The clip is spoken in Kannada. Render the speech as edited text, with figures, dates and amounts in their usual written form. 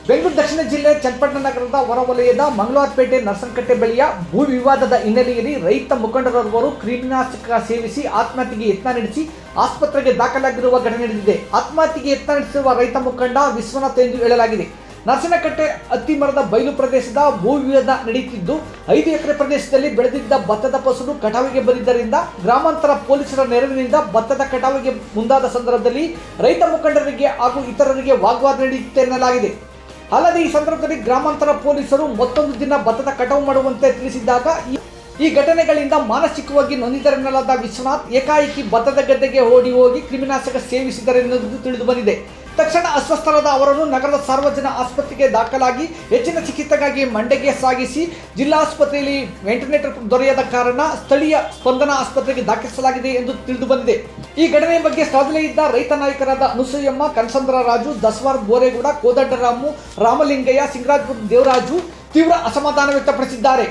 ಬೆಂಗಳೂರು ದಕ್ಷಿಣ ಜಿಲ್ಲೆ ಚನ್ನಪಟ್ಟಣ ನಗರದ ಹೊರವಲಯದ ಮಂಗಳವಾರಪೇಟೆ ನರಸನಕಟ್ಟೆ ಬಳಿಯ ಭೂ ವಿವಾದದ ಹಿನ್ನೆಲೆಯಲ್ಲಿ ರೈತ ಮುಖಂಡರೊಬ್ಬರು ಕ್ರಿಮಿನಾಶಕ ಸೇವಿಸಿ ಆತ್ಮಹತ್ಯೆಗೆ ಯತ್ನ ನಡೆಸಿ ಆಸ್ಪತ್ರೆಗೆ ದಾಖಲಾಗಿರುವ ಘಟನೆ ನಡೆದಿದೆ. ಆತ್ಮಹತ್ಯೆಗೆ ಯತ್ನ ನಡೆಸಿರುವ ರೈತ ಮುಖಂಡ ವಿಶ್ವನಾಥ್ ಎಂದು ಹೇಳಲಾಗಿದೆ. ನರಸನಕಟ್ಟೆ ಅತ್ತಿಮರದ ಬಯಲು ಪ್ರದೇಶದ ಭೂ ವಿವಾದ ನಡೆಯುತ್ತಿದ್ದು 5 ಎಕರೆ ಪ್ರದೇಶದಲ್ಲಿ ಬೆಳೆದಿದ್ದ ಭತ್ತದ ಫಸಲು ಕಟಾವಿಗೆ ಬಂದಿದ್ದರಿಂದ ಗ್ರಾಮಾಂತರ ಪೊಲೀಸರ ನೆರವಿನಿಂದ ಭತ್ತದ ಕಟಾವಿಗೆ ಮುಂದಾದ ಸಂದರ್ಭದಲ್ಲಿ ರೈತ ಮುಖಂಡರಿಗೆ ಹಾಗೂ ಇತರರಿಗೆ ವಾಗ್ವಾದ ನಡೆಯುತ್ತೆ ಎನ್ನಲಾಗಿದೆ. ಅಲ್ಲದೆ ಈ ಸಂದರ್ಭದಲ್ಲಿ ಗ್ರಾಮಾಂತರ ಪೊಲೀಸರು ಮತ್ತೊಂದು ದಿನ ಭತ್ತದ ಕಟಾವು ಮಾಡುವಂತೆ ತಿಳಿಸಿದ್ದಾಗ ಈ ಘಟನೆಗಳಿಂದ ಮಾನಸಿಕವಾಗಿ ನೊಂದಿದರೆನ್ನಲಾದ ವಿಶ್ವನಾಥ್ ಏಕಾಏಕಿ ಭತ್ತದ ಗದ್ದೆಗೆ ಓಡಿ ಹೋಗಿ ಕ್ರಿಮಿನಾಶಕ ಸೇವಿಸಿದರೆನ್ನುವುದು ತಿಳಿದು ಬಂದಿದೆ. ತಕ್ಷಣ ಅಸ್ವಸ್ಥರಾದ ಅವರನ್ನು ನಗರದ ಸಾರ್ವಜನಿಕ ಆಸ್ಪತ್ರೆಗೆ ದಾಖಲಾಗಿ ಹೆಚ್ಚಿನ ಚಿಕಿತ್ಸೆಗಾಗಿ ಮಂಡ್ಯಗೆ ಸಾಗಿಸಿ ಜಿಲ್ಲಾ ಆಸ್ಪತ್ರೆಯಲ್ಲಿ ವೆಂಟಿಲೇಟರ್ ದೊರೆಯದ ಕಾರಣ ಸ್ಥಳೀಯ ಸ್ಪಂದನ ಆಸ್ಪತ್ರೆಗೆ ದಾಖಲಿಸಲಾಗಿದೆ ಎಂದು ತಿಳಿದು ಬಂದಿದೆ. ಈ ಘಟನೆಯ ಬಗ್ಗೆ ಸ್ಥಳದಲ್ಲೇ ಇದ್ದ ರೈತ ನಾಯಕರಾದ ಅನುಸೂಯಮ್ಮ, ಕನಸಂದ್ರ ರಾಜು, ದಸ್ವಾರ್ ಬೋರೇಗೌಡ, ಕೋದಂಡರಾಮು, ರಾಮಲಿಂಗಯ್ಯ, ಸಿಂಗರಾಜಪುರ ದೇವರಾಜು ತೀವ್ರ ಅಸಮಾಧಾನ ವ್ಯಕ್ತಪಡಿಸಿದ್ದಾರೆ.